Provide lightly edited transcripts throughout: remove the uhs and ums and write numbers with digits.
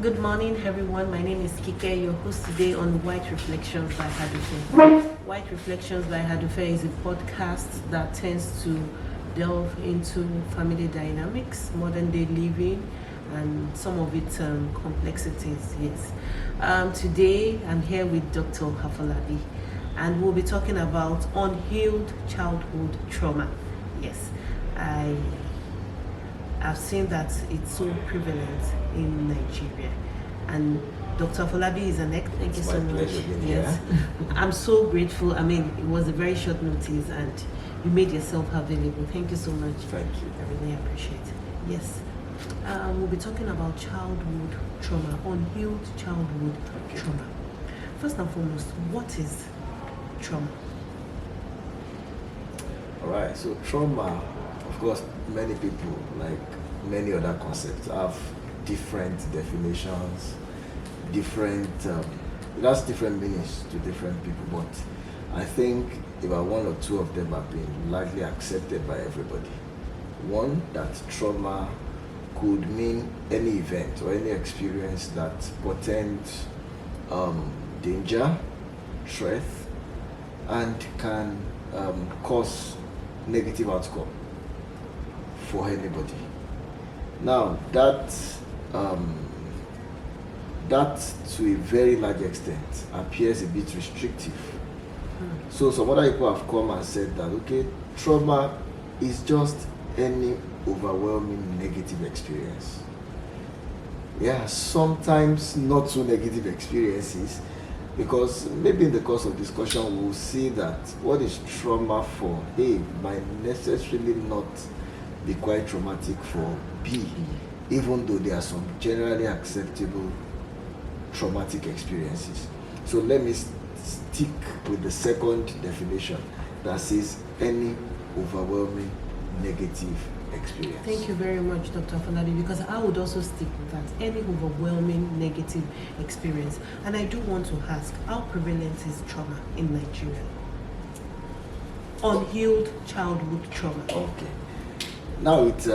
Good morning, everyone. My name is Kike, your host today on White Reflections by Hadufe. White Reflections by Hadufe is a podcast that tends to delve into family dynamics, modern day living, and some of its complexities. Yes. Today, I'm here with Dr. Hafalabi, and we'll be talking about unhealed childhood trauma. Yes, I've seen that it's so prevalent in Nigeria, and Dr. Folabi is an expert. Thank you so much. Yes, I'm so grateful. I mean, it was a very short notice, and you made yourself available. Thank you so much. Thank you. I really appreciate it. Yes, we'll be talking about childhood trauma, unhealed childhood trauma. First and foremost, what is trauma? All right. So trauma, of course, many people, like many other concepts, have different definitions, that's different meanings to different people, but I think about one or two of them have been largely accepted by everybody. One, that trauma could mean any event or any experience that portends danger, threat, and can cause negative outcome for anybody. Now, that to a very large extent appears a bit restrictive. So some other people have come and said that, okay, trauma is just any overwhelming negative experience. Yeah, sometimes not so negative experiences, because maybe in the course of discussion we'll see that what is trauma for A might necessarily not be quite traumatic for B, even though there are some generally acceptable traumatic experiences. So let me stick with the second definition that says any overwhelming negative experience. Thank you very much, Dr. Falabi, because I would also stick with that, any overwhelming negative experience. And I do want to ask, how prevalent is trauma in Nigeria? Unhealed childhood trauma. Okay. Now it's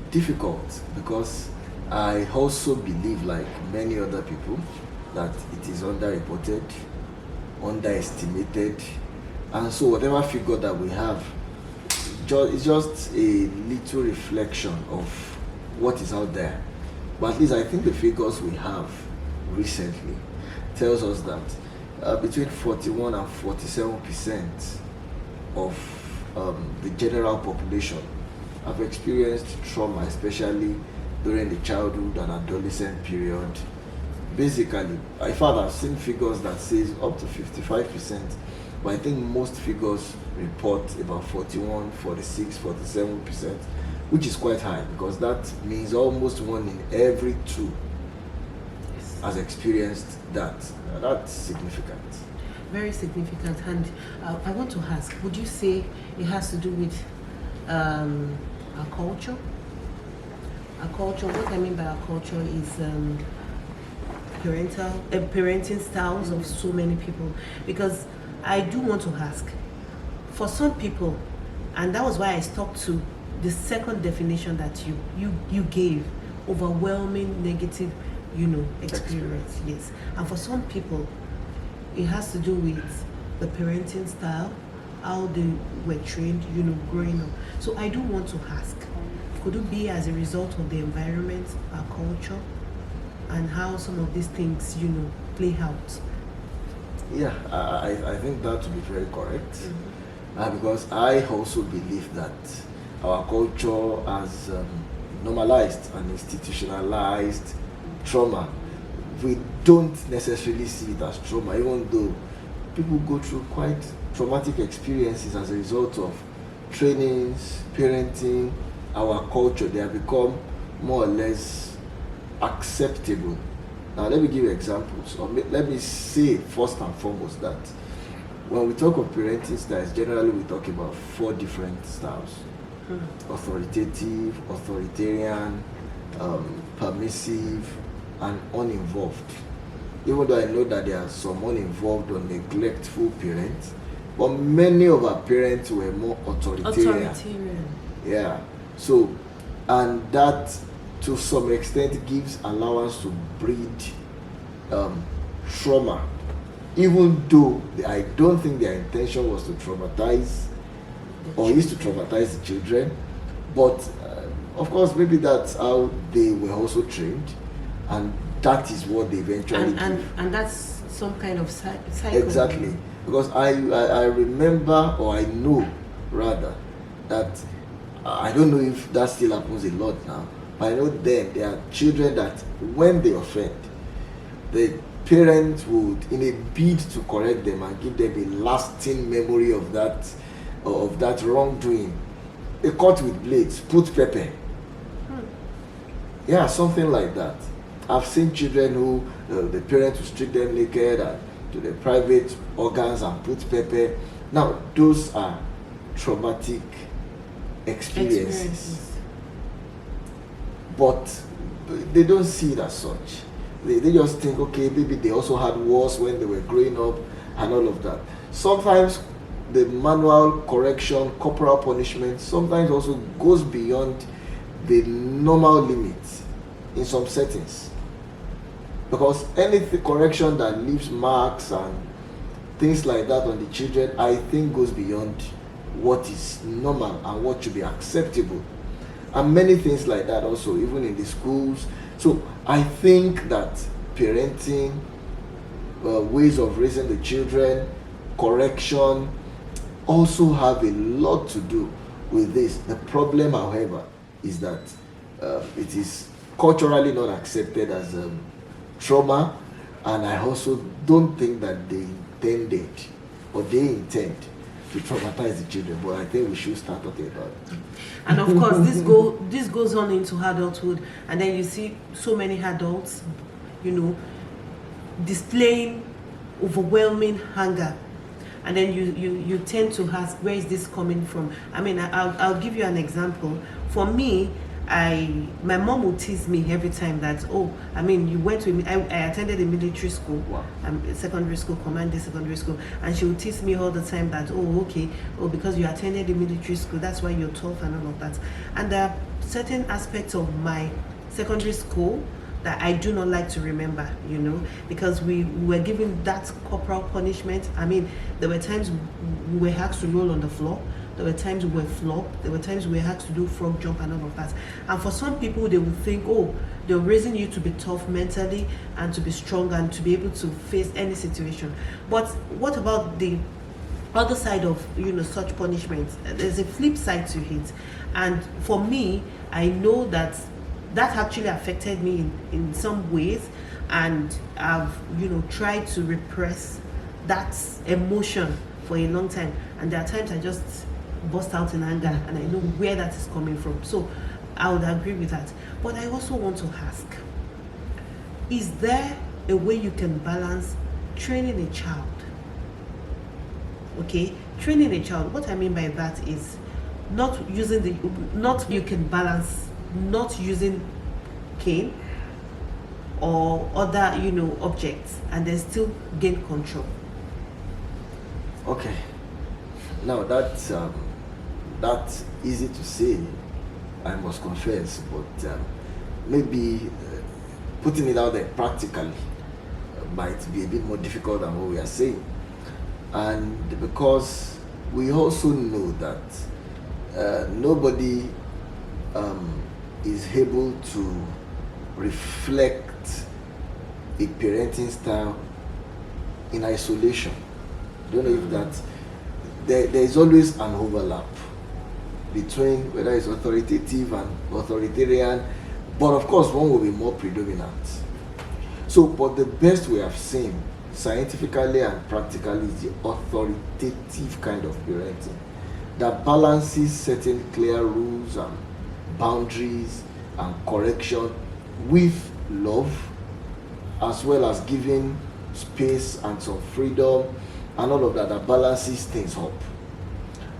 difficult, because I also believe, like many other people, that it is underreported, underestimated, and so whatever figure that we have, it's just a little reflection of what is out there. But at least I think the figures we have recently tells us that between 41 and 47% of the general population have experienced trauma, especially during the childhood and adolescent period. Basically, in fact, I've seen figures that says up to 55%, but I think most figures report about 41, 46, 47%, which is quite high, because that means almost one in every two has experienced that. That's significant. Very significant. And I want to ask, would you say it has to do with our culture? Our culture, what I mean by our culture is parenting styles of so many people. Because I do want to ask, for some people, and that was why I stuck to the second definition that you gave, overwhelming negative, experience. Yes. And for some people, it has to do with the parenting style, how they were trained, growing up. So I do want to ask, could it be as a result of the environment, our culture? and how some of these things, play out. Yeah, I think that would be very correct. Because I also believe that our culture has normalized and institutionalized trauma. We don't necessarily see it as trauma, even though people go through quite traumatic experiences as a result of trainings, parenting, our culture. They have become more or less acceptable. Now, let me give you examples, or let me say first and foremost that when we talk of parenting styles, generally we talk about 4 different styles: authoritative, authoritarian, permissive, and uninvolved. Even though I know that there are some uninvolved or neglectful parents, but many of our parents were more authoritarian. Yeah. So, and that to some extent gives allowance to breed trauma, even though I don't think their intention was to traumatize or used to traumatize the children, but of course maybe that's how they were also trained, and that is what they eventually and that's some kind of cycle. Exactly, because I remember, or I know rather, that I don't know if that still happens a lot now, but I know then there are children that when they offend, the parents would, in a bid to correct them and give them a lasting memory of that wrongdoing, they cut with blades, put pepper. Yeah, something like that. I've seen children who the parents will strip them naked and to the private organs and put pepper. Now, those are traumatic experiences. But they don't see it as such. They just think, okay, maybe they also had wars when they were growing up and all of that. Sometimes the manual correction, corporal punishment, sometimes also goes beyond the normal limits in some settings. Because any correction that leaves marks and things like that on the children, I think goes beyond what is normal and what should be acceptable. And many things like that also, even in the schools. So I think that parenting, ways of raising the children, correction, also have a lot to do with this. The problem, however, is that it is culturally not accepted as trauma, and I also don't think that they intended or they intend to traumatize the children, but I think we should start talking about it. And of course, this goes on into adulthood, and then you see so many adults, displaying overwhelming anger, and then you tend to ask, where is this coming from? I mean, I'll give you an example. For me, my mom would tease me every time that, you went to, I attended a military school, secondary school, commanding secondary school, and she would tease me all the time that, because you attended a military school, that's why you're tough and all of that. And there are certain aspects of my secondary school that I do not like to remember, because we were given that corporal punishment. I mean, there were times we were asked to roll on the floor. There were times we were flogged. There were times we had to do frog jump and all of that. And for some people, they would think, they're raising you to be tough mentally and to be strong and to be able to face any situation. But what about the other side of, such punishments? There's a flip side to it. And for me, I know that actually affected me in some ways. And I've, tried to repress that emotion for a long time. And there are times I just burst out in anger, and I know where that is coming from. So I would agree with that. But I also want to ask, is there a way you can balance training a child? Okay, training a child, what I mean by that is not you can balance not using cane or other objects, and then still gain control. Okay, now that's easy to say, I must confess, but maybe putting it out there practically might be a bit more difficult than what we are saying. And because we also know that nobody is able to reflect a parenting style in isolation. I don't know if that there is always an overlap between whether it's authoritative and authoritarian, but of course one will be more predominant. So, but the best we have seen scientifically and practically is the authoritative kind of parenting that balances certain clear rules and boundaries and correction with love, as well as giving space and some freedom and all of that, that balances things up.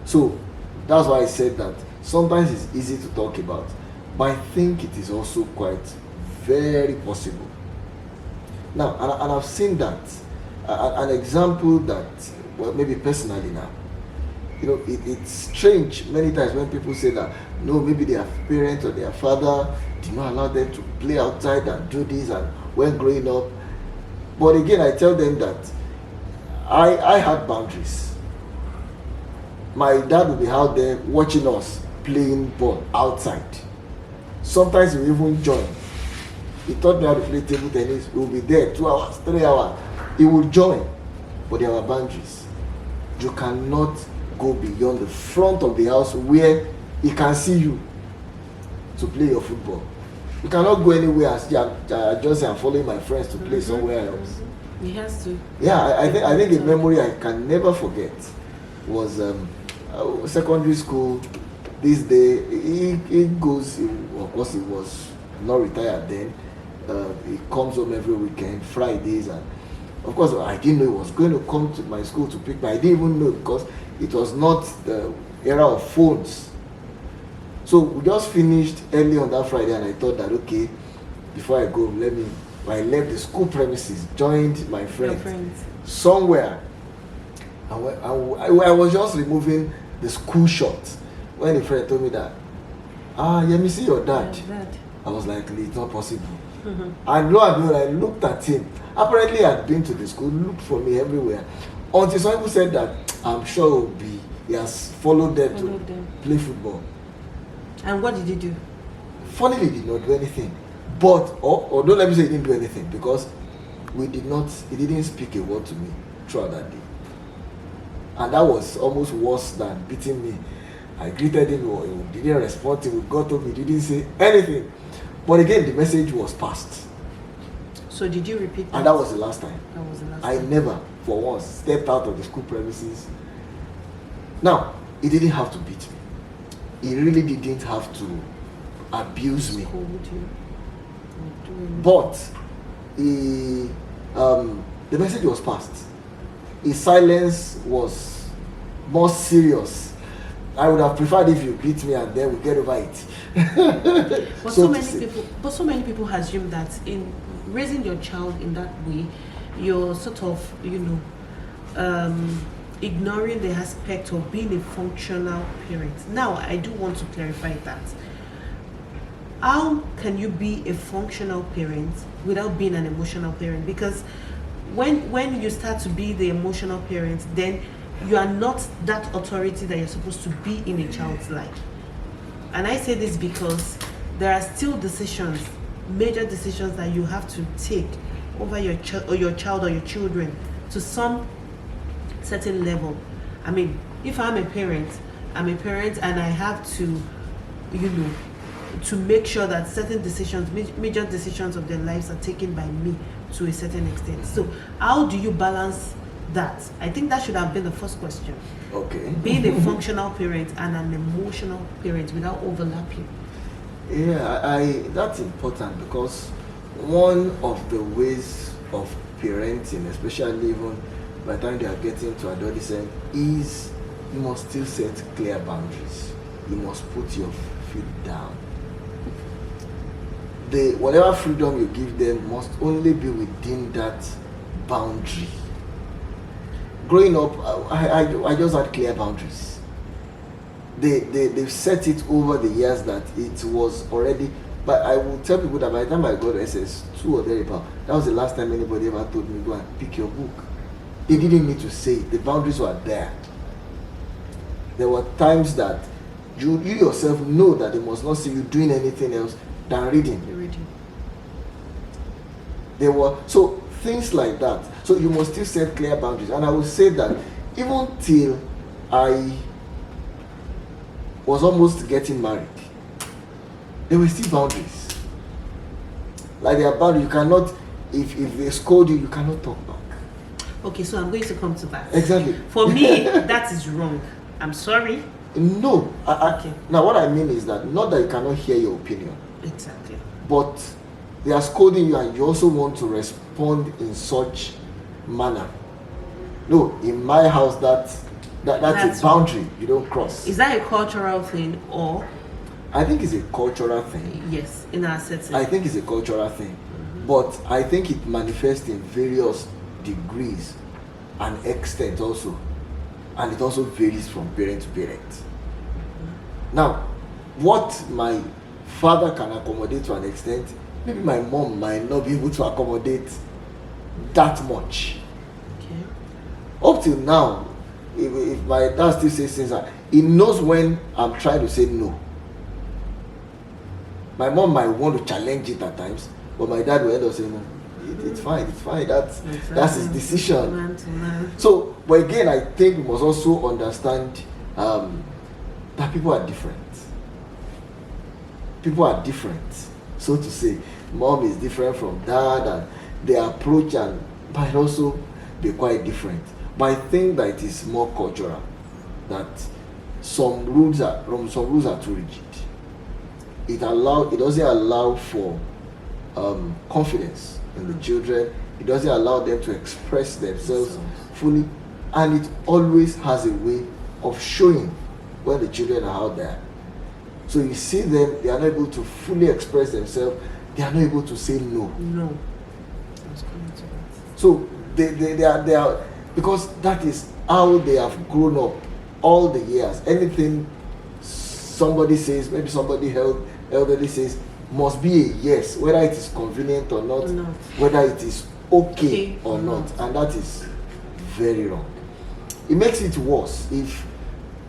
So that's why I said that sometimes it's easy to talk about, but I think it is also quite very possible. Now, and I've seen that, an example that, well, maybe personally now, it's strange many times when people say that, no, maybe their parents or their father did not allow them to play outside and do this and when growing up. But again, I tell them that I had boundaries. My dad would be out there watching us playing ball outside. Sometimes he would even join. He taught me how to play table tennis. We would be there 2 hours, 3 hours. He would join. But there are boundaries. You cannot go beyond the front of the house where he can see you to play your football. You cannot go anywhere and just say I'm following my friends to play somewhere else. He has to. Yeah, I think a memory I can never forget was secondary school. This day he goes, of course he was not retired then. He comes home every weekend, Fridays, and of course I didn't know he was going to come to my school to pick me. I didn't even know because it was not the era of phones. So we just finished early on that Friday, and I thought that, okay, before I go, I left the school premises, joined my friends somewhere. I was just removing the school shorts when a friend told me that, let me see your dad. I was like, it's not possible. And lo and behold, I looked at him. Apparently, I had been to the school, looked for me everywhere. Until some people said that, I'm sure he has followed them to play football. And what did he do? Funnily, he did not do anything. But, or don't let me say he didn't do anything, because he didn't speak a word to me throughout that day. And that was almost worse than beating me. I greeted him, or he didn't respond to me, got up, he didn't say anything. But again, the message was passed. So did you repeat that? And that was the last time. That was the last I time. never, for once, stepped out of the school premises. Now, he didn't have to beat me. He really didn't have to abuse me. But the message was passed. His silence was more serious. I would have preferred if you beat me and then we get over it. But so many people assume that in raising your child in that way, you're sort of, ignoring the aspect of being a functional parent. Now, I do want to clarify that. How can you be a functional parent without being an emotional parent? Because when you start to be the emotional parent, then you are not that authority that you're supposed to be in a child's life. And I say this because there are still decisions, major decisions that you have to take over your child or your children to some certain level. I mean, if I'm a parent and I have to, to make sure that certain decisions, major decisions of their lives are taken by me to a certain extent. So how do you balance that? I think that should have been the first question. Okay. Being a functional parent and an emotional parent without overlapping. Yeah, that's important, because one of the ways of parenting, especially even by the time they are getting to adolescence, is you must still set clear boundaries. You must put your feet down. Whatever freedom you give them must only be within that boundary. Growing up, I just had clear boundaries. They've set it over the years that it was already. But I will tell people that by the time I got to SS2 or thereabout, that was the last time anybody ever told me, go and pick your book. They didn't need to say it. The boundaries were there. There were times that you yourself know that they must not see you doing anything else than reading. You're reading. There were so things like that. So you must still set clear boundaries. And I will say that even till I was almost getting married, there were still boundaries. Like there are boundaries. You cannot, if they scold you, you cannot talk back. Okay, so I'm going to come to that. Exactly. For me, that is wrong. I'm sorry. No. Okay. Now what I mean is that not that you cannot hear your opinion. Exactly. But they are scolding you and you also want to respond in such manner. No, in my house that's a boundary you don't cross. Is that a cultural thing or? I think it's a cultural thing. Yes, in our setting. I think it's a cultural thing. But I think it manifests in various degrees and extent also. And it also varies from parent to parent. Now, what my father can accommodate to an extent, maybe my mom might not be able to accommodate that much. Okay. Up till now, if my dad still says things, he knows when I'm trying to say no. My mom might want to challenge it at times, but my dad will end up saying no. It's fine. That's his decision. Man to man. So, but again, I think we must also understand that people are different. People are different, so to say. Mom is different from dad, and their approach might also be quite different. But I think that it is more cultural. That some rules are too rigid. It doesn't allow for confidence in the children. It doesn't allow them to express themselves fully, and it always has a way of showing when the children are out there. So you see them, they are not able to fully express themselves. They are not able to say no. No. I was coming to that. So they are because that is how they have grown up all the years. Anything somebody says, maybe somebody elderly says, must be a yes, whether it is convenient or not, whether it is okay or not, and that is very wrong. It makes it worse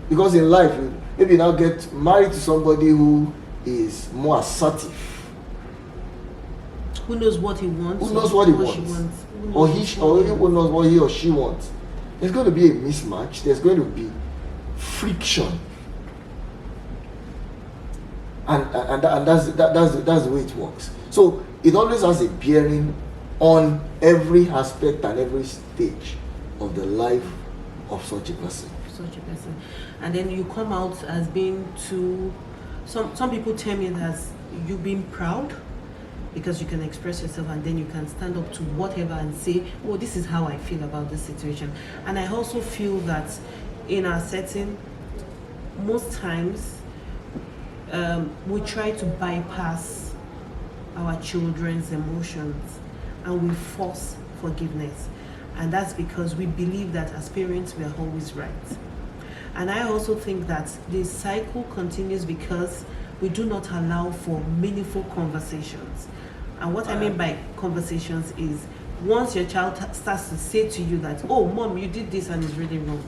because in life maybe you now get married to somebody who is more assertive, who knows what he wants, or he knows what he or she wants. There's going to be a mismatch. There's going to be friction. And that's the way it works. So it always has a bearing on every aspect and every stage of the life of such a person. And then you come out as being too. Some people term it as you being proud, because you can express yourself and then you can stand up to whatever and say, oh, this is how I feel about this situation. And I also feel that in our setting, most times we try to bypass our children's emotions and we force forgiveness. And that's because we believe that as parents we are always right. And I also think that this cycle continues because we do not allow for meaningful conversations. And what I mean by conversations is once your child starts to say to you that, oh, mom, you did this and it's really wrong,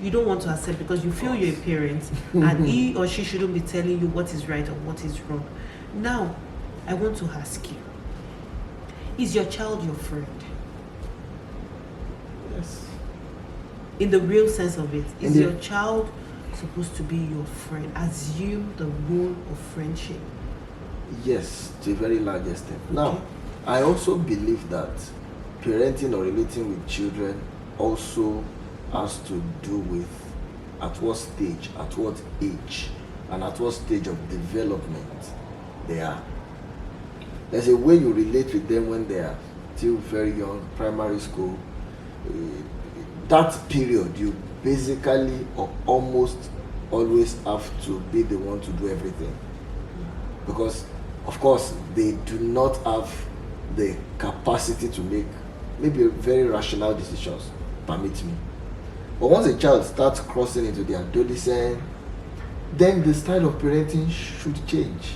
you don't want to accept because you feel you're a parent and he or she shouldn't be telling you what is right or what is wrong. Now, I want to ask you, is your child your friend? Yes. In the real sense of it, is your child supposed to be your friend? Assume the role of friendship. Yes, to a very large extent. Okay. Now, I also believe that parenting or relating with children also has to do with at what stage, at what age, and at what stage of development they are. There's a way you relate with them when they are still very young, primary school. That period, you basically or almost always have to be the one to do everything. Because, of course, they do not have the capacity to make maybe very rational decisions, permit me. But once a child starts crossing into the adolescent, then the style of parenting should change.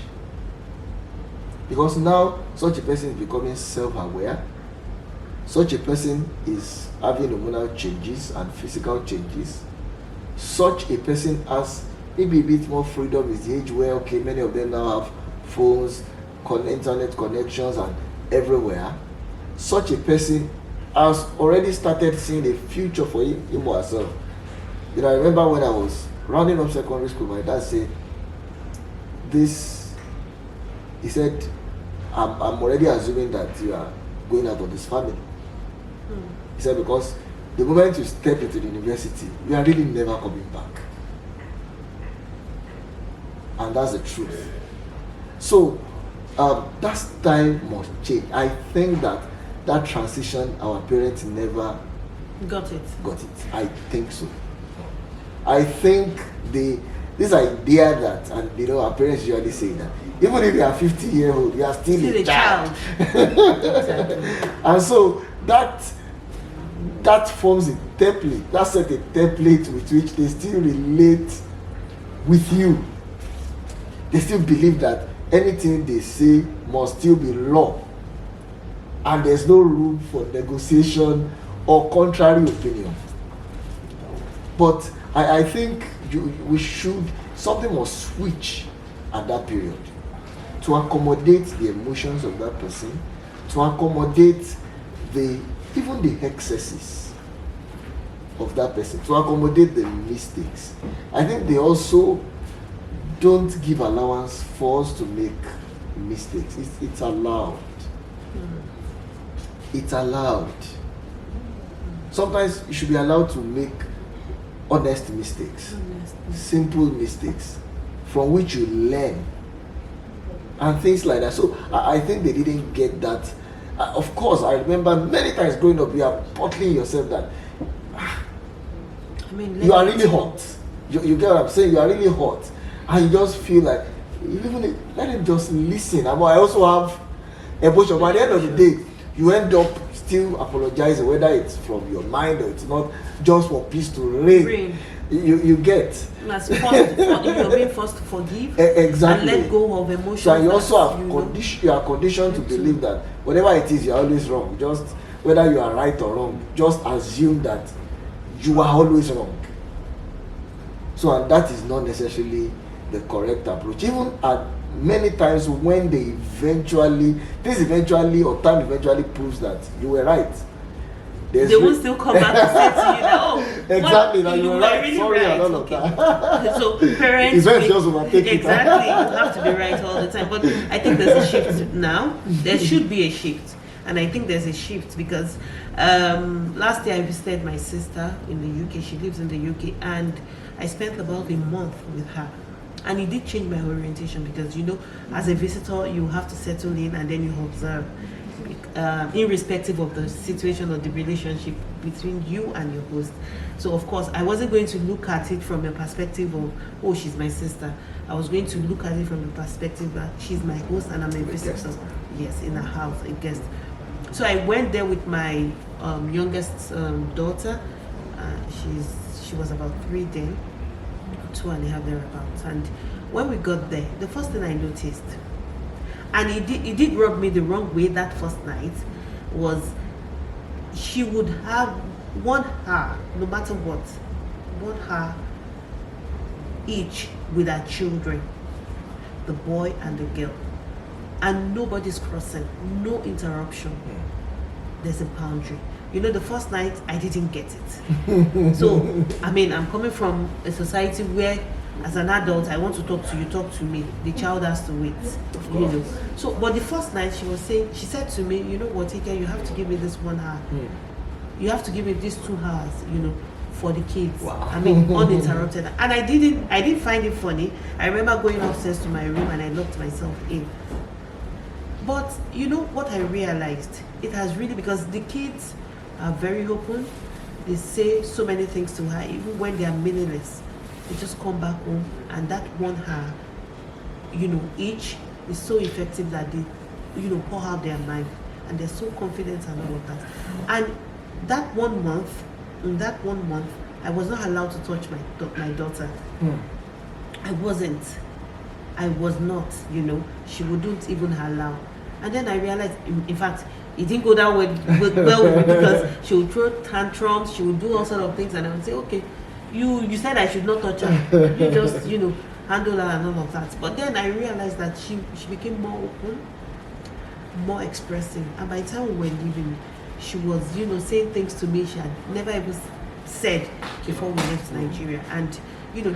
Because now such a person is becoming self-aware. Such a person is having hormonal changes and physical changes. Such a person has maybe a bit more freedom with the age where, okay, many of them now have phones, internet connections and everywhere. such a person has already started seeing a future for him or herself. I remember when I was rounding up secondary school, my dad said, he said, I'm already assuming that you are going out of this family. He said, because the moment you step into the university, you are really never coming back. And that's the truth. So, that time must change. I think that transition, our parents never got it. I think so. I think this idea that, and our parents usually say that, even if you are 50-year-old, you are still a child. Exactly. And so that forms a template. That set a template with which they still relate with you. They still believe that anything they say must still be law, and there's no room for negotiation or contrary opinion. But I think something must switch at that period to accommodate the emotions of that person, to accommodate even the excesses of that person, to accommodate the mistakes. I think they also don't give allowance for us to make mistakes. It's allowed. It's allowed. Sometimes you should be allowed to make honest mistakes, simple mistakes, from which you learn, and things like that. So I think they didn't get that. Of course, I remember many times growing up, you are bottling yourself that you are really hot. You get what I'm saying? You are really hot, and you just feel like let him just listen. I also have emotion, but at the end of the day, you end up still apologizing, whether it's from your mind or it's not, just for peace to reign. You get. You're being forced to forgive. Exactly. And let go of emotions. So you also have you are conditioned to believe that whatever it is, you are always wrong. Just whether you are right or wrong, just assume that you are always wrong. So, and that is not necessarily the correct approach. Even at many times when time eventually proves that you were right, they will still come back to say to you that, exactly, that you were right. Really Sorry, right. and all of that. So parents, events just overtake it. Exactly, you have to be right all the time. But I think there's a shift now. There should be a shift, and I think there's a shift because last year I visited my sister in the UK. She lives in the UK, and I spent about a month with her. And it did change my orientation because, as a visitor, you have to settle in and then you observe, irrespective of the situation or the relationship between you and your host. So, of course, I wasn't going to look at it from a perspective of, oh, she's my sister. I was going to look at it from the perspective that she's my host and I'm a visitor. Yes, in a house, a guest. So I went there with my youngest daughter. She was about 3 then. 2.5 thereabouts. And when we got there, the first thing I noticed, and it did rub me the wrong way that first night, was she would have one her, no matter what, one her each with her children, the boy and the girl, and nobody's crossing, no interruption. There's a boundary. The first night I didn't get it. So, I'm coming from a society where, as an adult, I want to talk to you, talk to me. The child has to wait. So, but the first night she said to me, you know what, Ike, you have to give me this 1 hour. You have to give me these 2 hours, for the kids. Wow. Uninterrupted. And I didn't find it funny. I remember going upstairs to my room and I locked myself in. But what I realized? It has really, because the kids are very open. They say so many things to her, even when they are meaningless. They just come back home, and that 1 hour, each is so effective that they, pour out their mind, and they're so confident and all of that. And that 1 month, in that 1 month, I was not allowed to touch my daughter. I was not, she wouldn't even allow. And then I realized, in fact, it didn't go that well with me because she would throw tantrums, she would do all sorts of things, and I would say, okay, you said I should not touch her. You just, handle her and all of that. But then I realized that she became more open. more expressive. And by the time we were leaving, she was, saying things to me she had never even said before we left Nigeria. And,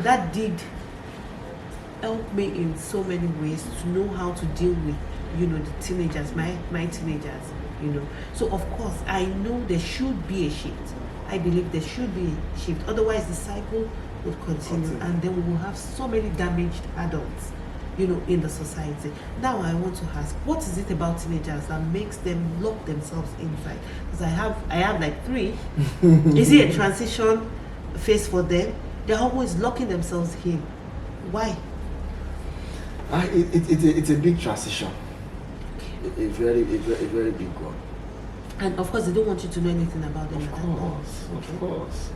that did help me in so many ways to know how to deal with, the teenagers, my teenagers, So, of course, I know there should be a shift. I believe there should be a shift. Otherwise, the cycle would continue. And then we will have so many damaged adults, in the society. Now I want to ask, what is it about teenagers that makes them lock themselves inside? Because I have like 3. Is it a transition phase for them? They're always locking themselves in. Why? It's a big transition. A very big one. And of course, they don't want you to know anything about them. Of course.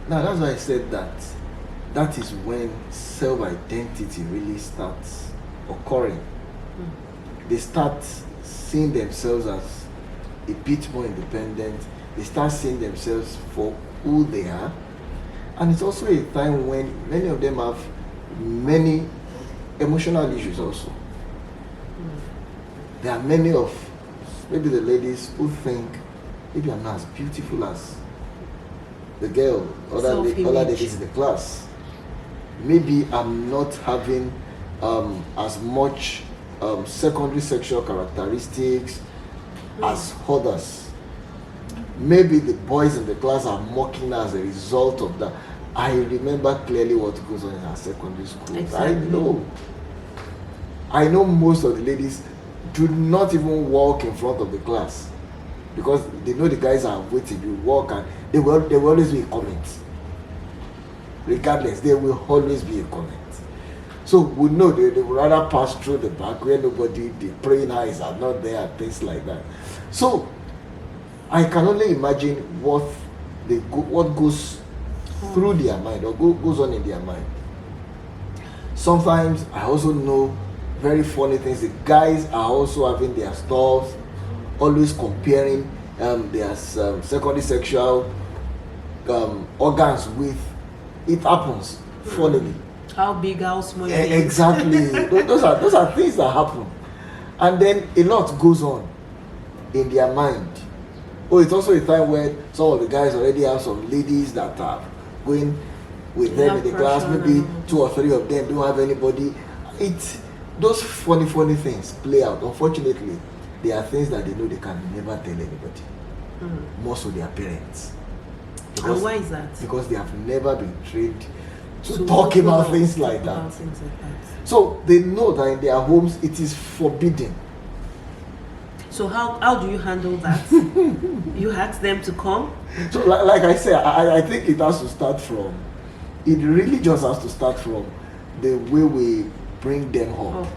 Now that's why I said that is when self-identity really starts occurring. They start seeing themselves as a bit more independent. They start seeing themselves for who they are. And it's also a time when many of them have many emotional issues also. There are many of maybe the ladies who think maybe I'm not as beautiful as the girl, other ladies in the class. Maybe I'm not having as much secondary sexual characteristics as others. Maybe the boys in the class are mocking as a result of that. I remember clearly what goes on in our secondary school. Exactly. I know most of the ladies do not even walk in front of the class because they know the guys are waiting. You walk and there will always be a comment. Regardless, there will always be a comment. So we know they would rather pass through the back where the praying eyes are not there and things like that. So I can only imagine what goes through their mind or goes on in their mind. Sometimes I also know very funny things. The guys are also having their stuff, always comparing their secondary sexual organs with. It happens funnily. How big, how small? Exactly. those are things that happen, and then a lot goes on in their mind. Oh, it's also a time where some of the guys already have some ladies that are going with them in the class. Maybe 2 or 3 of them don't have anybody. Those funny things play out. Unfortunately, there are things that they know they can never tell anybody. More so their parents. And why is that? Because they have never been trained to talk about things like that. So they know that in their homes it is forbidden. So how do you handle that? You ask them to come? So like I said, I think it has to start from, it really just has to start from the way we bring them up.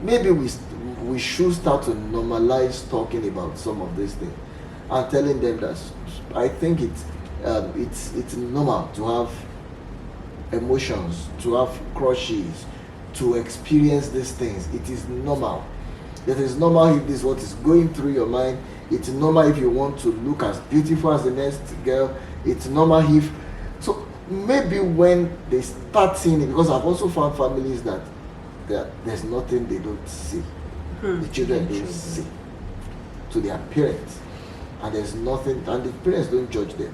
Maybe we should start to normalize talking about some of these things and telling them that I think it's normal to have emotions, to have crushes, to experience these things. It is normal. It is normal if this is what is going through your mind. It's normal if you want to look as beautiful as the next girl. It's normal if... So maybe when they start seeing it, because I've also found families that there's nothing they don't see. The children don't see to their parents. And there's nothing, and the parents don't judge them.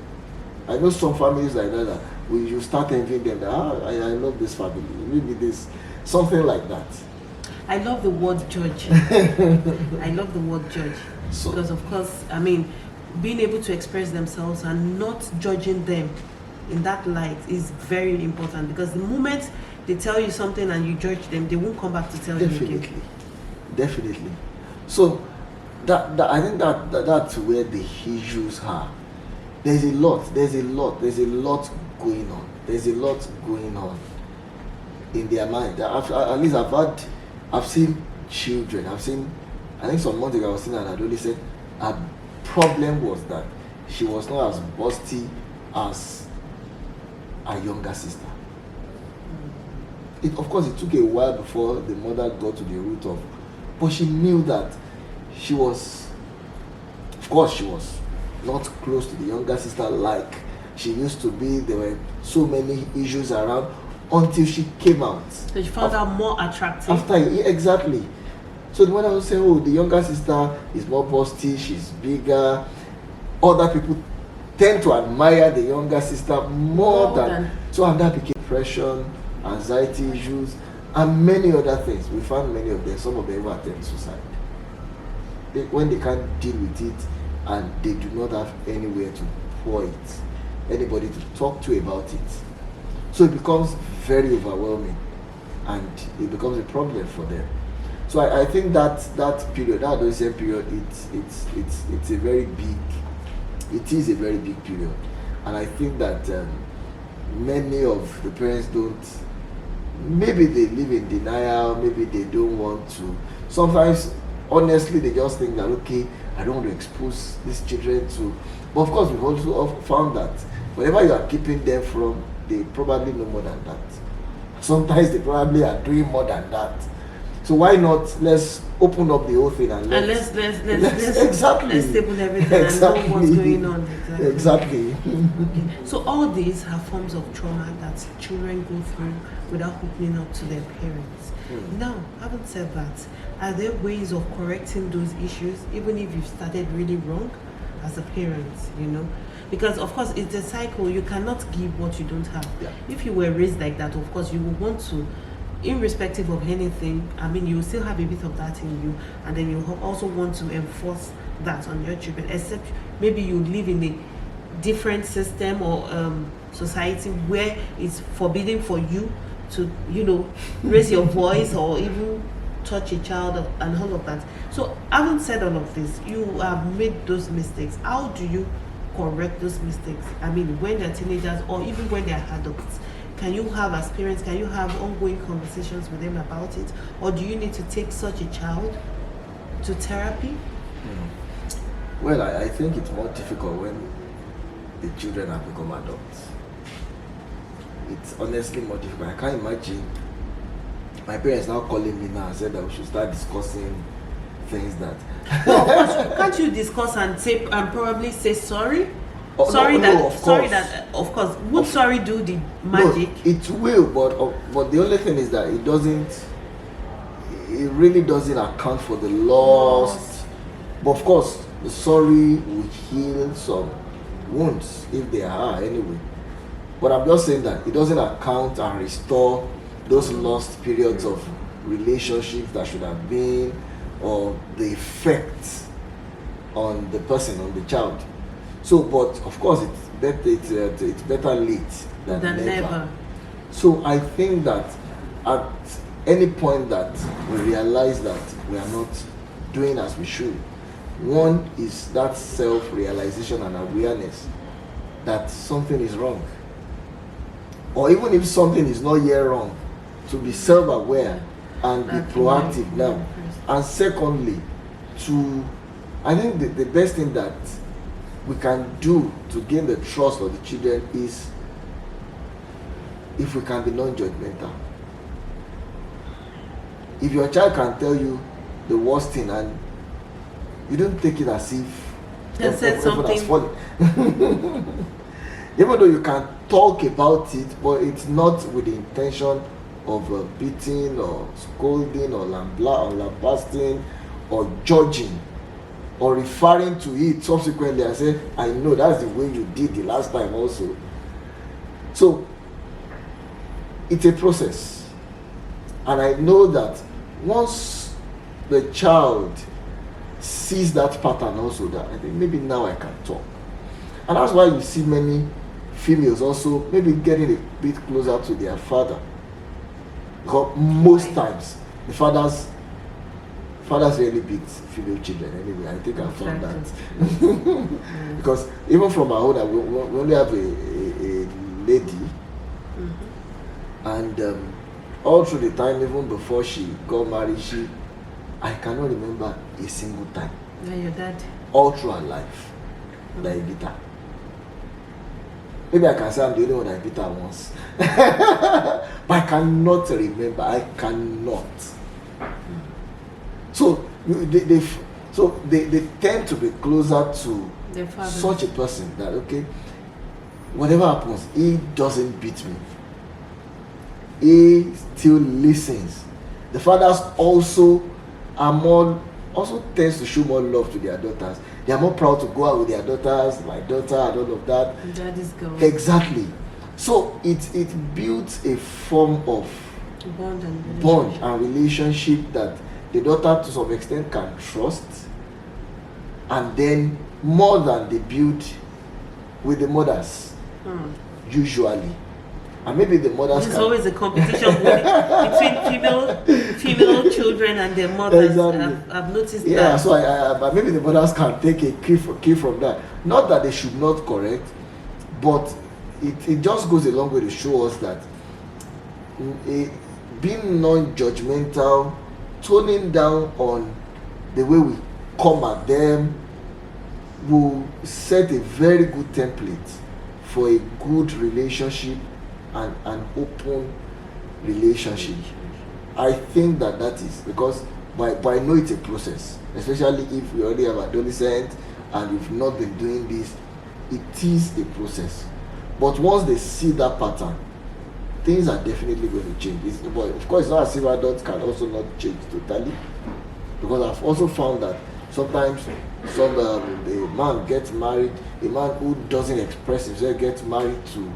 I know some families like that you start envying them that I love this family, maybe this, something like that. I love the word judge. I love the word judge. Because of course, I mean, being able to express themselves and not judging them in that light is very important, because the moment they tell you something and you judge them, they won't come back to tell you again. Definitely. So that I think that's where the issues are. There's a lot going on. There's a lot going on in their mind. At least I've seen children. I think some months ago I was seeing an adult said her problem was that she was not as busty as her younger sister. Of course, it took a while before the mother got to the root of, but she knew that she was not close to the younger sister like she used to be. There were so many issues around until she came out. So she found her more attractive. Exactly. So the mother will say, oh, the younger sister is more busty, she's bigger. Other people tend to admire the younger sister more than. So, and that became depression, anxiety issues, and many other things. We found many of them, some of them even attempt suicide. When they can't deal with it and they do not have anywhere to pour it, anybody to talk to about it. So it becomes very overwhelming and it becomes a problem for them. So I think that period, that adolescent period, it's a very big, it is a very big period. And I think that many of the parents don't, maybe they live in denial, maybe they don't want to. Sometimes, honestly, they just think that, okay, I don't want to expose these children to. But of course, we've also found that whenever you are keeping them from, they probably know more than that. Sometimes they probably are doing more than that. So why not, let's open up the whole thing and let's exactly. Let's table everything exactly. And know what's going on. Exactly. Okay. So all these are forms of trauma that children go through without opening up to their parents. Now, having said that, are there ways of correcting those issues, even if you've started really wrong as a parent, you know? Because of course it's a cycle. You cannot give what you don't have. Yeah. If you were raised like that, of course you will want to, irrespective of anything, I mean, you still have a bit of that in you, and then you also want to enforce that on your children, except maybe you live in a different system or society where it's forbidden for you to, you know, raise your voice or even touch a child and all of that. So having said all of this, you have made those mistakes. How do you correct those mistakes? I mean, when they're teenagers or even when they're adults, can you have, as parents, can you have ongoing conversations with them about it? Or do you need to take such a child to therapy? Well, I think it's more difficult when the children have become adults. It's honestly more difficult. I can't imagine my parents now calling me now and said that we should start discussing things that... No, of course, can't you discuss and say and probably say sorry? Would sorry, of course, sorry do the magic? No, it will, but the only thing is that it really doesn't account for the lost. But of course, the sorry will heal some wounds if they are anyway. But I'm just saying that it doesn't account and restore those lost periods of relationships that should have been, or the effects on the person, on the child. So, but of course, it's better late than never. So I think that at any point that we realize that we are not doing as we should, one is that self-realization and awareness that something is wrong. Or even if something is not yet wrong, to be self-aware and be proactive now. And secondly, I think the best thing that we can do to gain the trust of the children is if we can be non-judgmental. If your child can tell you the worst thing and you don't take it as if said something. Even though you can talk about it, but it's not with the intention of beating or scolding or lambasting or judging, or referring to it subsequently and say, I know that's the way you did the last time also. So it's a process. And I know that once the child sees that pattern also, that I think maybe now I can talk. And that's why you see many females also maybe getting a bit closer to their father. Because most times the fathers really beat female children anyway. I think I found that. Because even from our own, we only have a lady. And all through the time, even before she got married, I cannot remember a single time. Yeah, your dad. All through her life, that I beat her. Maybe I can say I'm the only one that beat her once. But I cannot remember. I cannot. So they tend to be closer to such a person that, okay, whatever happens, he doesn't beat me. He still listens. The fathers also are more, also tends to show more love to their daughters. They are more proud to go out with their daughters, my daughter and all of that. Daddy's girl. Exactly. So it builds a form of bond and relationship that the daughter to some extent can trust, and then more than they build with the mothers usually. And maybe the mothers There's always a competition between female children and their mothers. Exactly. I've noticed that. Yeah, so but maybe the mothers can take a key from that. Not that they should not correct, but it just goes a long way to show us that being non-judgmental, toning down on the way we come at them, will set a very good template for a good relationship and an open relationship. I think that is because, but I know it's a process, especially if we already have adolescents and we've not been doing this. It is a process, but once they see that pattern, things are definitely going to change. But of course, it's not as if adults can also not change totally, because I've also found that sometimes a man gets married, a man who doesn't express himself gets married to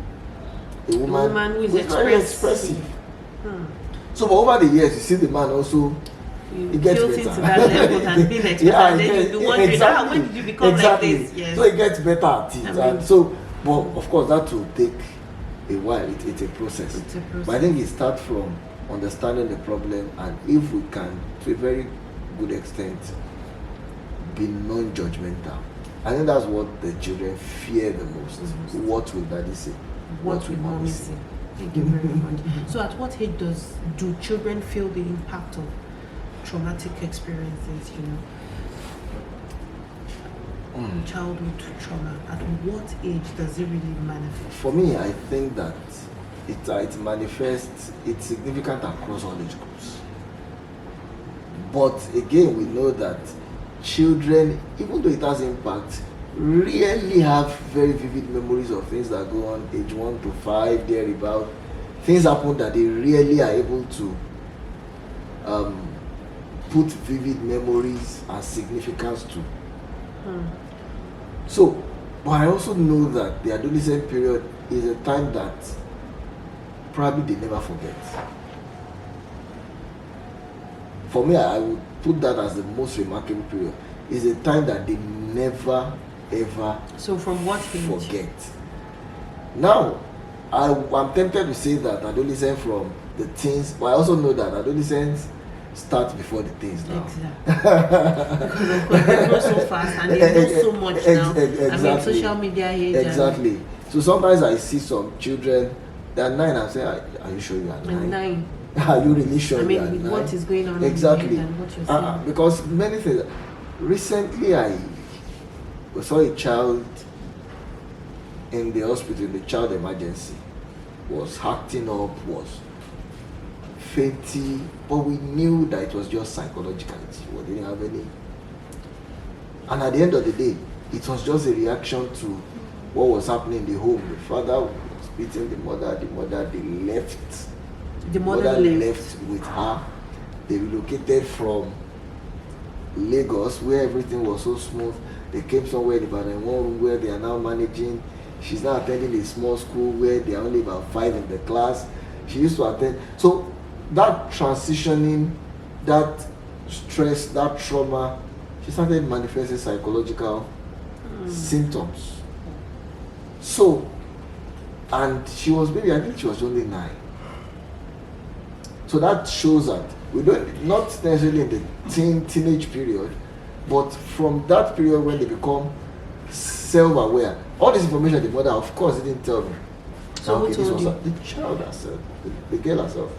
a woman who is very expressive. So but over the years, you see the man also, he gets built better. into that level and being expressive. Yeah, Then you'll be wondering, when did you become like this? Yes. So he gets better at it. And so, but of course, that will take a while. It's a process. It's a process. But I think it starts from understanding the problem, and if we can, to a very good extent, be non-judgmental. I think that's what the children fear the most. What will daddy say? What will mommy say? Thank you very much. So at what age do children feel the impact of traumatic experiences, childhood trauma? At what age does it really manifest? For me, I think that it manifests, it's significant across all age groups. But again, we know that children, even though it has impact, really have very vivid memories of things that go on age 1 to 5, thereabout. Things happen that they really are able to put vivid memories and significance to. So, but I also know that the adolescent period is a time that probably they never forget. For me, I would put that as the most remarkable period. It's a time that they never ever from what age? Forget. Now, I'm tempted to say that adolescents from the teens, but I also know that adolescents start before the teens now. Exactly. Because they grow so fast and they know so much now. Exactly. I mean, social media age. Exactly. So sometimes I see some children, they are 9, I'm saying, are you sure you are 9? 9. Are you really sure you are 9? What is going on exactly. and what you're saying. Because many things. Recently, I saw a child in the hospital, in the child emergency, was acting up, was fainty, but we knew that it was just psychological. We didn't have any. And at the end of the day, it was just a reaction to what was happening in the home. The father was beating the mother, they left. The mother left with her. They relocated from Lagos, where everything was so smooth. They came somewhere in one room where they are now managing. She's now attending a small school where there are only about 5 in the class. She used to attend. So that transitioning, that stress, that trauma, she started manifesting psychological symptoms. So, and she was maybe, I think she was only 9. So that shows that we don't, not necessarily in the teenage period, but from that period when they become self-aware. All this information the mother, of course, didn't tell me. So who told you? The child herself, the girl herself.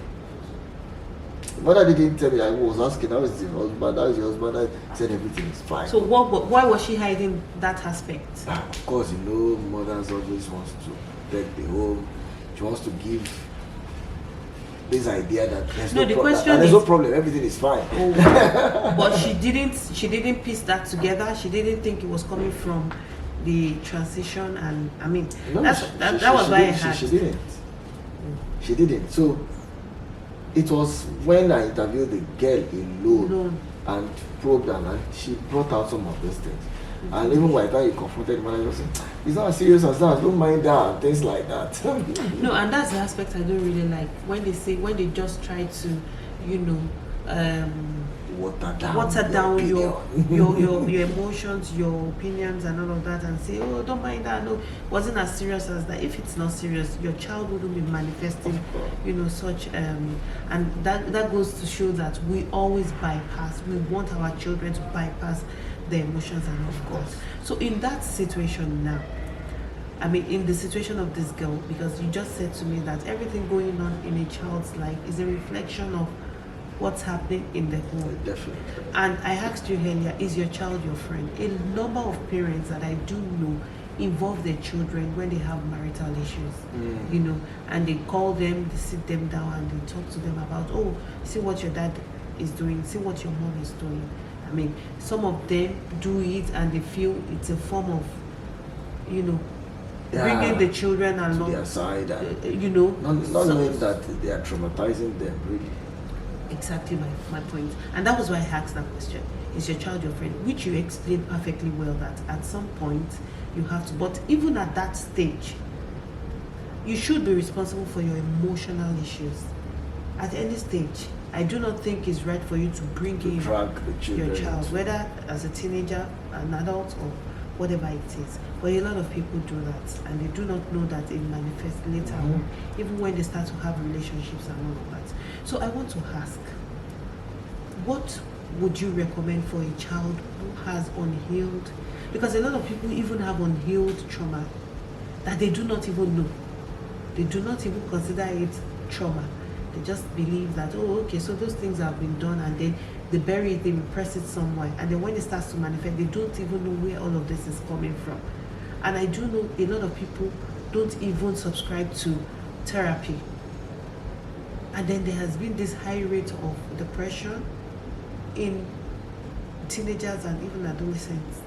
The mother didn't tell me. I was asking, how is the husband? How is your husband? I said everything is fine. So why was she hiding that aspect? Of course, mothers always wants to protect the home. She wants to give this idea that there's no problem, everything is fine. Oh, but she didn't piece that together. She didn't think it was coming from the transition, and I mean, no, that was why I had. She didn't. So it was when I interviewed the girl alone and probed and she brought out some of those things. And even by the time you confronted the manager, you said, it's not as serious as that, don't mind that, things like that. No, and that's the aspect I don't really like. When they just try to, water down your emotions, your opinions and all of that, and say, oh, don't mind that, no, wasn't as serious as that. If it's not serious, your child wouldn't be manifesting, such and that goes to show that we always bypass, we want our children to bypass their emotions and all of that. So in that situation now, I mean, in the situation of this girl, because you just said to me that everything going on in a child's life is a reflection of what's happening in the home. Definitely. And I asked you earlier, is your child your friend? A number of parents that I do know involve their children when they have marital issues, and they call them, they sit them down and they talk to them about, oh, see what your dad is doing, see what your mom is doing. I mean, some of them do it and they feel it's a form of, bringing the children along to their side, and, not so, knowing that they are traumatizing them, really. Exactly my point. And that was why I asked that question. Is your child your friend? Which you explained perfectly well that at some point you have to, but even at that stage, you should be responsible for your emotional issues. At any stage, I do not think it's right for you to bring in your child, whether as a teenager, an adult, or whatever it is. But a lot of people do that, and they do not know that it manifests later on, even when they start to have relationships and all of that. So I want to ask, what would you recommend for a child who has unhealed? Because a lot of people even have unhealed trauma that they do not even know. They do not even consider it trauma. They just believe that, oh, okay, so those things have been done, and then they bury it, they repress it somewhere, and then when it starts to manifest, they don't even know where all of this is coming from. And I do know a lot of people don't even subscribe to therapy. And then there has been this high rate of depression in teenagers and even adolescents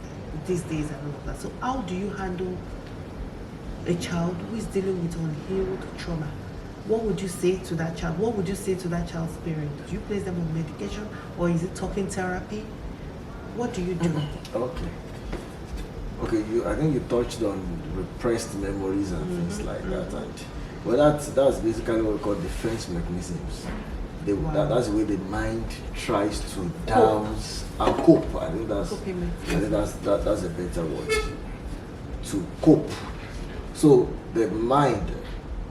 these days and all of that. So how do you handle a child who is dealing with unhealed trauma? What would you say to that child? What would you say to that child's parent? Do you place them on medication, or is it talking therapy? What do you do? Okay, I think you touched on repressed memories and things like that, and that's basically what we call defense mechanisms. That's the way the mind tries to douse and cope. I think that's a better word. To cope. So the mind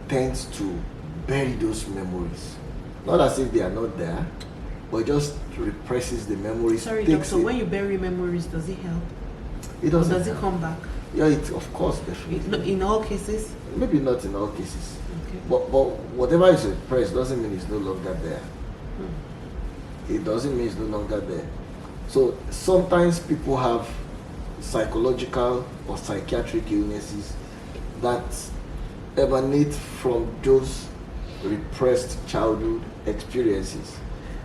tends to bury those memories. Not as if they are not there, but just represses the memories. Sorry, doctor, when you bury memories, does it help? It doesn't. Or does it come back? Yeah, of course, definitely. In all cases? Maybe not in all cases. Okay. But whatever is repressed doesn't mean it's no longer there. It doesn't mean it's no longer there. So sometimes people have psychological or psychiatric illnesses that emanate from those repressed childhood experiences,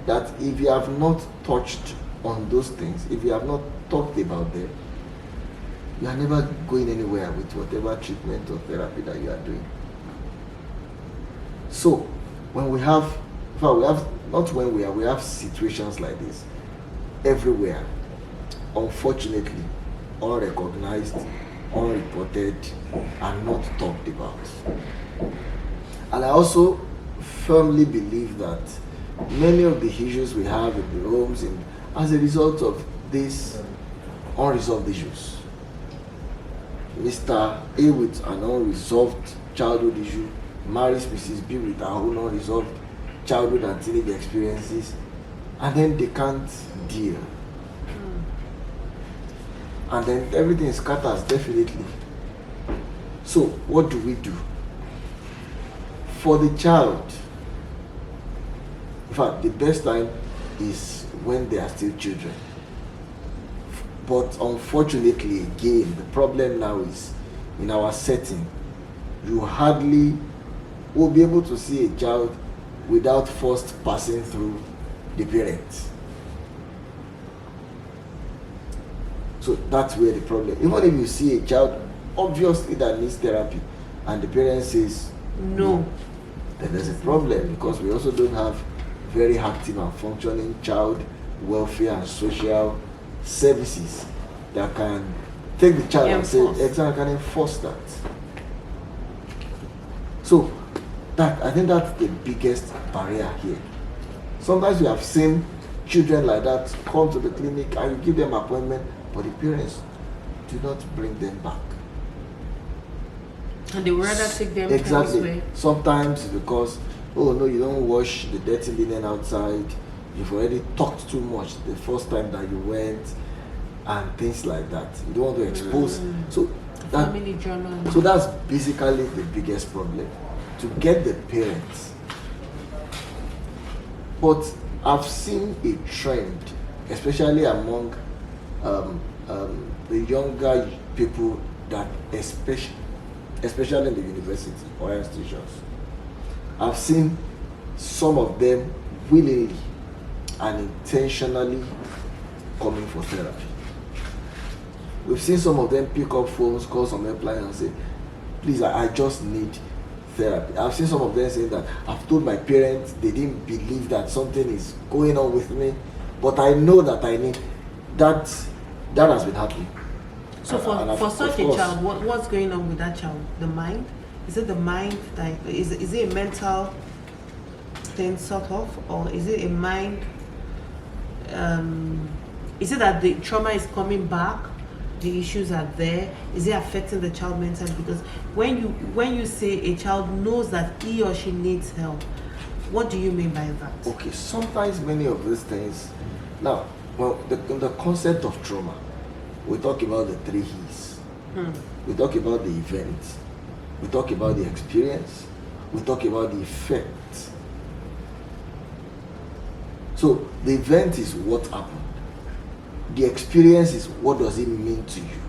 that if you have not touched on those things, if you have not talked about them, you are never going anywhere with whatever treatment or therapy that you are doing. So when we have situations like this everywhere, unfortunately, unrecognized, unreported, and not talked about. And I also firmly believe that many of the issues we have in the homes as a result of these unresolved issues. Mr. A with an unresolved childhood issue marries Mrs. B with her own unresolved childhood and teenage experiences, and then they can't deal. And then everything scatters, definitely. So what do we do? For the child, in fact, the best time is when they are still children. But unfortunately, again, the problem now is in our setting, you hardly will be able to see a child without first passing through the parents. So that's where the problem. Even if you see a child obviously that needs therapy and the parent says no, then there's a problem, because we also don't have very active and functioning child welfare and social services that can take the child and say, exactly, can enforce that. So I think that's the biggest barrier here. Sometimes we have seen children like that come to the clinic and you give them appointment, but the parents do not bring them back. And they would rather take them exactly. Sometimes it's because, oh no, you don't wash the dirty linen outside. You've already talked too much the first time that you went, and things like that. You don't want to expose. So family drama. So that's basically the biggest problem, to get the parents. But I've seen a trend, especially among the younger people, that especially in the university or institutions, I've seen some of them willingly and intentionally coming for therapy. We've seen some of them pick up phones, call some helpline and say, please, I just need therapy. I've seen some of them saying that I've told my parents, they didn't believe that something is going on with me, but I know that I need that. That has been happening. So for such a child, what's going on with that child? The mind? Is it the mind? Like, is it a mental thing sort of, or is it a mind? Is it that the trauma is coming back? The issues are there. Is it affecting the child mentally? Because when you say a child knows that he or she needs help, what do you mean by that? Okay, sometimes many of these things. Now, the concept of trauma, we talk about the 3 E's. We talk about the event. We talk about the experience. We talk about the effect. So the event is what happened. The experience is what does it mean to you.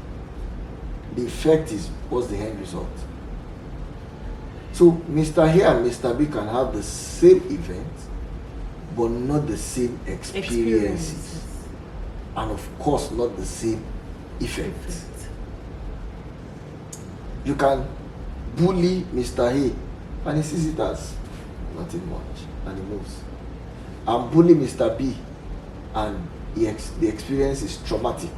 The effect is what's the end result. So Mr. A and Mr. B can have the same event, but not the same experiences. And of course not the same effect. You can bully Mr. A and he sees it as nothing much and he moves. And bully Mr. B and the experience is traumatic,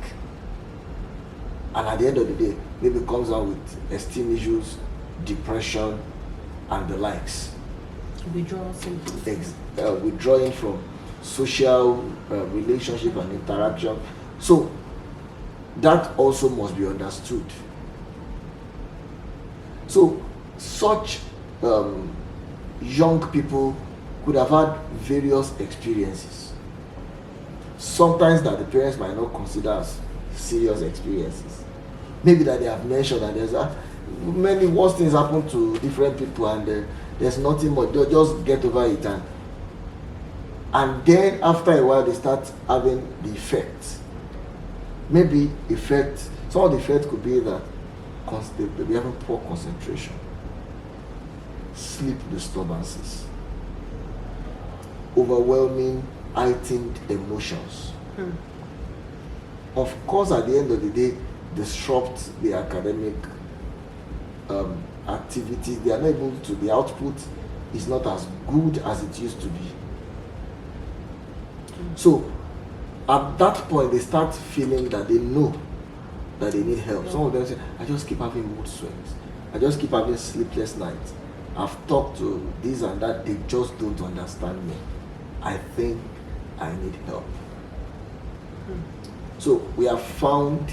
and at the end of the day maybe comes out with esteem issues, depression and the likes. Withdrawal symptoms. Withdrawing from social relationship and interaction. So that also must be understood. So such young people could have had various experiences, sometimes that the parents might not consider as serious experiences. Maybe that they have mentioned that there's many worse things happen to different people and there's nothing more. They'll just get over it, and then after a while they start having the effect. Maybe some of the effect could be that they'll be having poor concentration, sleep disturbances, overwhelming heightened emotions. Of course, at the end of the day, disrupt the academic activities. They are not able to, the output is not as good as it used to be. So at that point they start feeling that they know that they need help. Some of them say, I just keep having mood swings, I just keep having sleepless nights, I've talked to this and that, they just don't understand me, I think I need help. So we have found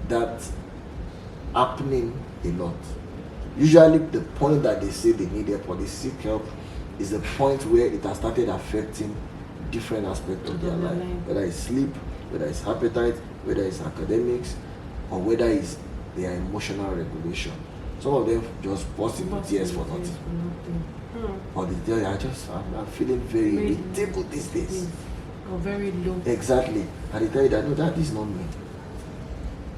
that happening a lot. Usually the point that they say they need help or they seek help is the point where it has started affecting different aspects of their life, whether it's sleep, whether it's appetite, whether it's academics, or whether it's their emotional regulation. Some of them just burst into tears for nothing. Or they tell you, I'm feeling very irritable these days. Or very low. Exactly. And they tell you that, no, that is not me.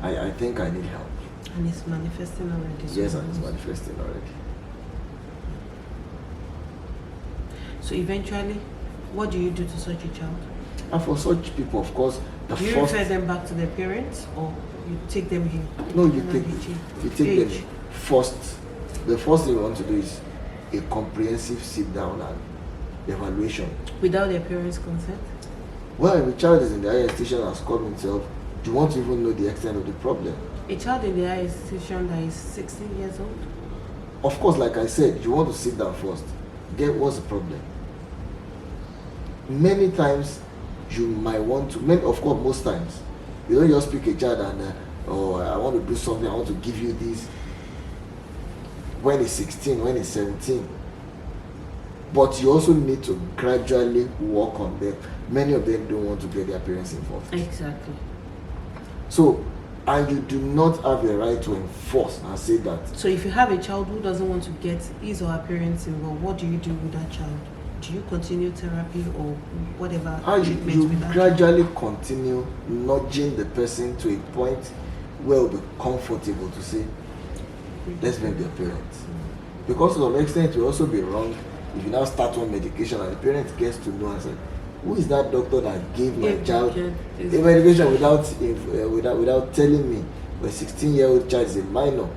I think I need help. And it's manifesting already. Yes, and it's manifesting already. So eventually, what do you do to such a child? And for such people, of course, do you refer them back to their parents, or you take them here? No, you take them in. The first thing you want to do is a comprehensive sit down and evaluation. Without their parents' consent? Well, if a child is in the higher institution and has come himself, do you want to even know the extent of the problem? A child in the higher institution that is 16 years old? Of course, like I said, you want to sit down first. Get what's the problem. Many times, you might want to, of course, most times, you don't just pick a child and, I want to do something, I want to give you this. When he's 16, when he's 17. But you also need to gradually work on them. Many of them don't want to get their parents involved. Exactly. So, and you do not have the right to enforce and say that. So if you have a child who doesn't want to get his or her parents involved, what do you do with that child? Do you continue therapy or whatever treatment You with that gradually child? continue nudging the person to a point where it will be comfortable to say, let's make their parents. Because to some extent, it will also be wrong if you now start on medication and the parent gets to know and say, who is that doctor that gave my child a medication without telling me a 16-year-old child is a minor?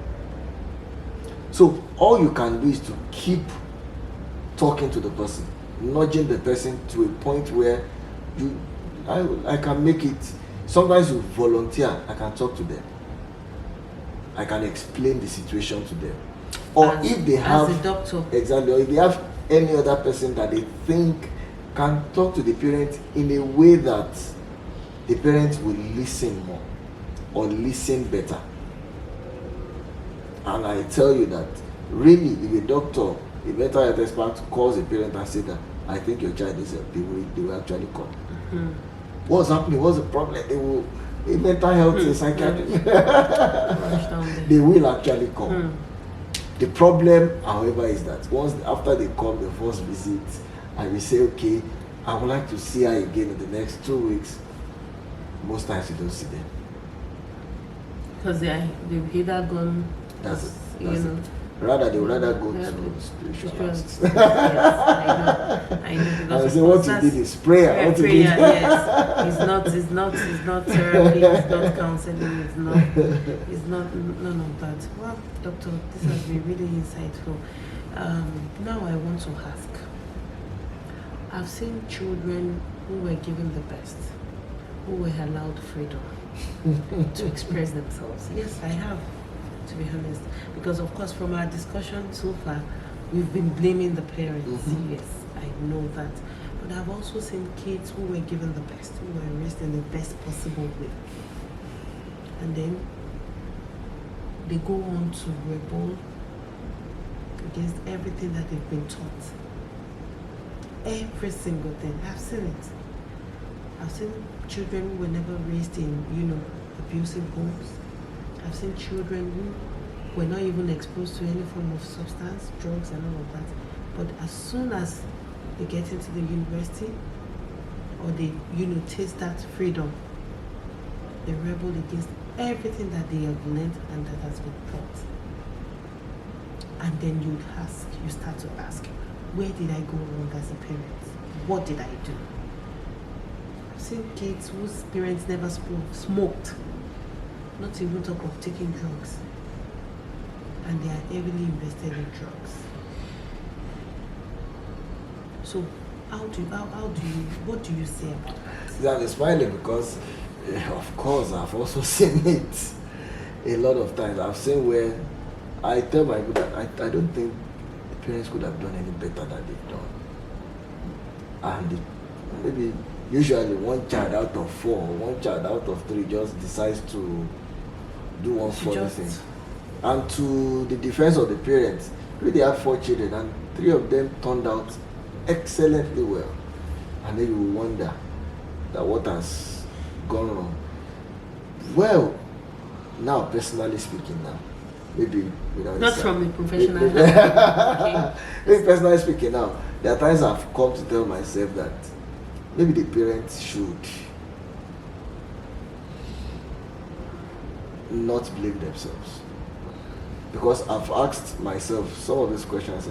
So all you can do is to keep talking to the person, nudging the person to a point where I can make it. Sometimes you volunteer, I can talk to them. I can explain the situation to them. Or if they have, as a doctor. Exactly, or if they have any other person that they think can talk to the parent in a way that the parents will listen more or listen better. And I tell you that really, if a doctor, a mental health expert calls a parent and says that I think your child is they will actually come. Mm-hmm. What's happening? What's the problem? They will. A mental health psychiatrist. They will actually come. The problem, however, is that once after they come the first visit, and we say, okay, I would like to see her again in the next 2 weeks, most times you don't see them. Because they've either gone, Rather, they would rather go to spiritualists. Yes, I know. And say, what you did is prayer. What you did? Yes. It's not therapy, it's not counseling, it's not none of that. Well, doctor, this has been really insightful. Now I want to ask. I've seen children who were given the best, who were allowed freedom to express themselves. Yes, I have, to be honest. Because of course from our discussion so far, we've been blaming the parents. Mm-hmm. Yes, I know that. But I've also seen kids who were given the best, who were raised in the best possible way. And then they go on to rebel against everything that they've been taught. Every single thing. I've seen it. I've seen children who were never raised in, abusive homes. I've seen children who were not even exposed to any form of substance, drugs and all of that. But as soon as they get into the university or they, taste that freedom, they rebel against everything that they have learned and that has been taught. And then you start to ask, where did I go wrong as a parent? What did I do? I've seen kids whose parents never smoked, not even talk of taking drugs, and they are heavily invested in drugs. So what do you say about that? Yeah, I'm smiling because, of course, I've also seen it a lot of times. I've seen where I tell my people that I don't think the parents could have done any better than they've done. And maybe usually one child out of 4, one child out of 3 just decides to do one funny thing. And to the defense of the parents, they have 4 children and 3 of them turned out excellently well. And then you wonder that what has gone wrong. Well, now personally speaking now, maybe without not from a professional maybe personally speaking now, there are times I've come to tell myself that maybe the parents should not blame themselves. Because I've asked myself some of these questions.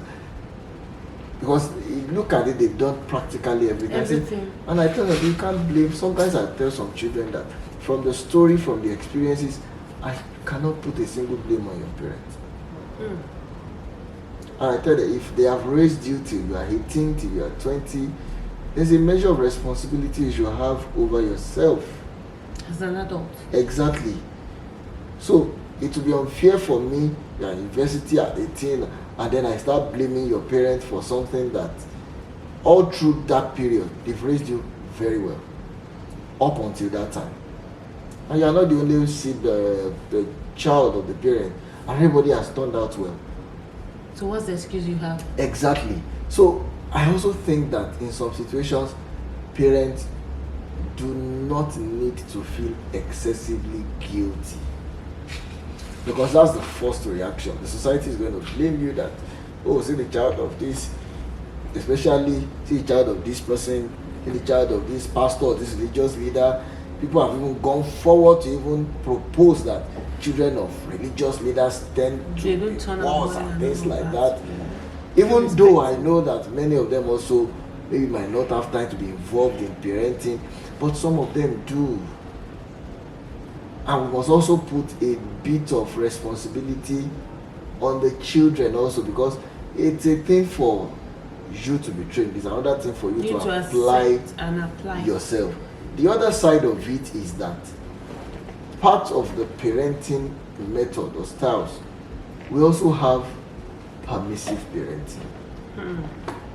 Because you look at it, they've done practically everything. And I tell them, you can't blame. Sometimes I tell some children that from the story, from the experiences, I cannot put a single blame on your parents. And I tell them, if they have raised you till you are 18, till you are 20, there's a measure of responsibility you should have over yourself. As an adult. Exactly. So it would be unfair for me, you're at university at 18, and then I start blaming your parents for something that all through that period they've raised you very well up until that time. And you're not the only the child of the parent, and everybody has turned out well. So what's the excuse you have? Exactly. So I also think that in some situations, parents do not need to feel excessively guilty, because that's the first reaction. The society is going to blame you that, oh, see the child of this, especially see the child of this person, see the child of this pastor or this religious leader. People have even gone forward to even propose that children of religious leaders tend to be wars and things like that. Even though I know that many of them also maybe might not have time to be involved in parenting, but some of them do. And we must also put a bit of responsibility on the children also, because it's a thing for you to be trained. It's another thing for you to apply yourself. The other side of it is that part of the parenting method or styles, we also have permissive parenting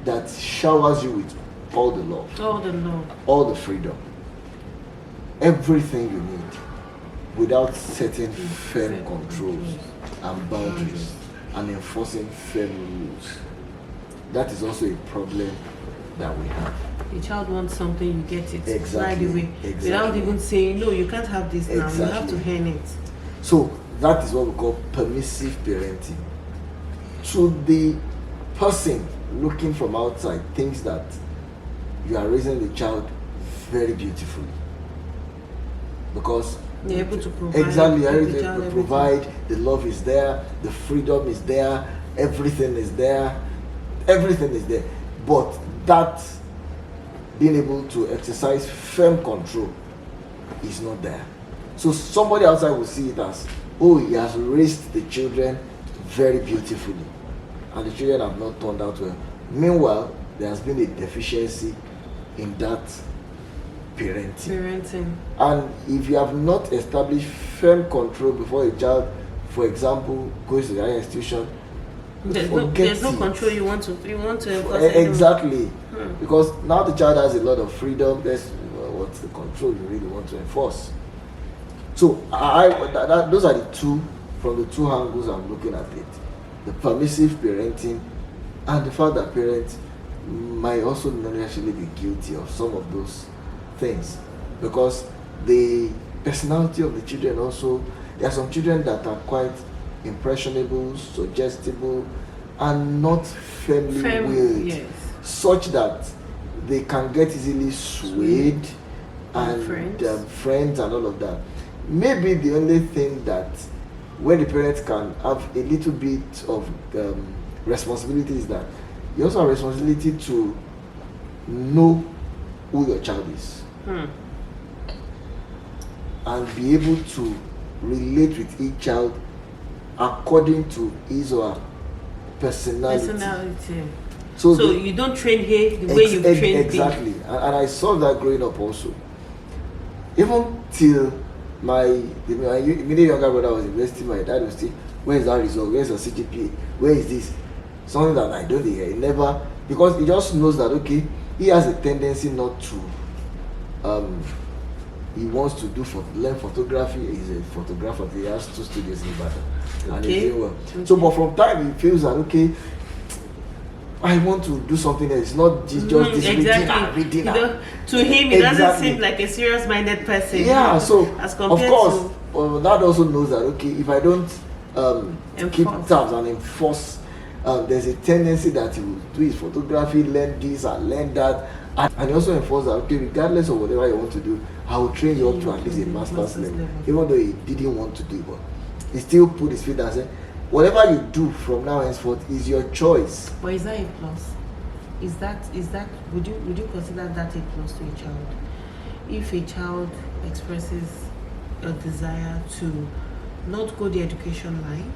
that showers you with all the love, all the freedom, everything you need, without setting firm controls and boundaries and enforcing firm rules. That is also a problem that we have. The child wants something, you get it Exactly. right away, without even saying, no, you can't have this now, you have to earn it. So that is what we call permissive parenting. To the person looking from outside, thinks that you are raising the child very beautifully, because you're able to provide. Exactly, you're able to provide. The love is there, the freedom is there, everything is there, but that being able to exercise firm control is not there. So somebody outside will see it as, oh, he has raised the children very beautifully, and the children have not turned out well. Meanwhile, there has been a deficiency in that parenting. And if you have not established firm control before a child, for example, goes to the higher institution, there's no control you want to enforce. Exactly. Because now the child has a lot of freedom. What's the control you really want to enforce? So those are the two, from the two angles I'm looking at it: the permissive parenting and the fact that parents might also not actually be guilty of some of those things, because the personality of the children also, there are some children that are quite impressionable, suggestible, and not firmly willed, such that they can get easily swayed, and friends and all of that. Maybe the only thing that when the parents can have a little bit of responsibility is that you also have responsibility to know who your child is and be able to relate with each child according to his or her personality. So you don't train here the way you train exactly. And I saw that growing up also. Even till my immediate younger brother was in university, my dad would say, where is that result? Where is your CGPA? Where is this? Something that I don't hear. He never, because he just knows that, okay, he has a tendency not to, he wants to learn photography. He's a photographer. He has 2 studios in Ibadan, and he's doing well. So, but from time he feels that, okay, I want to do something else. It's not just this reading. To him, it doesn't seem like a serious-minded person. Yeah. So as of course, dad also knows that, okay, if I don't keep tabs and enforce, there's a tendency that he will do his photography, learn this and learn that, and he also enforce that, okay, regardless of whatever you want to do, I will train you up to at least a master's level, even though he didn't want to do it, but he still put his feet and said, whatever you do from now henceforth is your choice. But is that a plus? Is that would you consider that a plus to a child? If a child expresses a desire to not go the education line,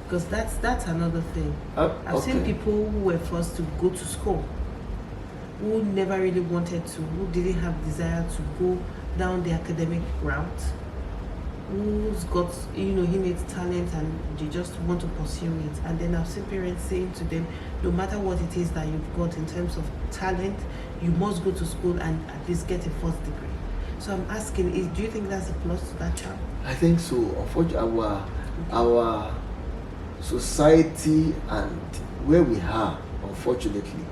because that's another thing. I've seen people who were forced to go to school who never really wanted to, who didn't have desire to go down the academic route, who's got innate talent and they just want to pursue it. And then I've seen parents saying to them, no matter what it is that you've got in terms of talent, you must go to school and at least get a first degree. So I'm asking, do you think that's a plus to that child? I think so. Unfortunately, our society and where we are, unfortunately,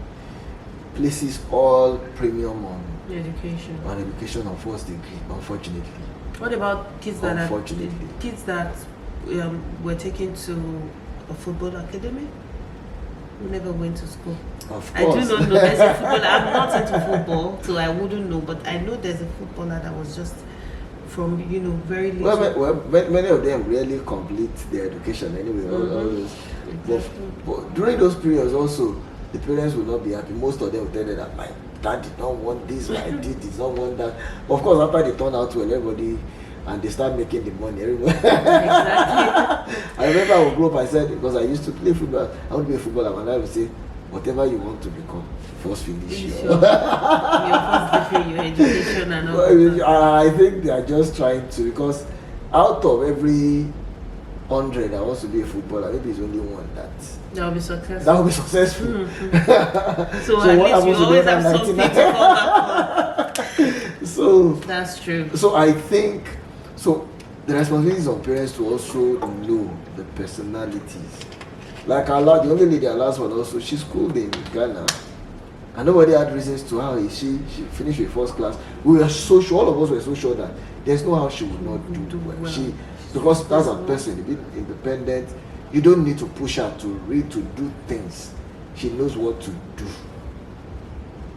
places all premium on Education. On first degree. Unfortunately. What about kids that were taken to a football academy who never went to school? Of course. I do not know. There's a footballer. I'm not into football, so I wouldn't know. But I know there's a footballer that was just from very little. Well, many of them really complete their education anyway. All those. But during those periods also, the parents will not be happy. Most of them will tell them that my dad did not want this, my dad did not want that. Of course, after they turn out well, everybody and they start making the money. Everybody. Exactly. I remember I would grow up. I said, because I used to play football, I want to be a footballer, and I would say, whatever you want to become, first finish your first degree, your education, and all. I think they are just trying to, because out of every 100 that wants to be a footballer, maybe it's only one that will be successful. That will be successful. Mm-hmm. So at least you always have something to fall back on. So that's true. So I think the responsibility is on parents to also know the personalities. Like the only lady, our last one also, she schooled in Ghana, and nobody had reasons to how she finished with first class. We were so sure, all of us were so sure that there's no how she would not do well. Because that's a person, a bit independent. You don't need to push her to read, to do things. She knows what to do.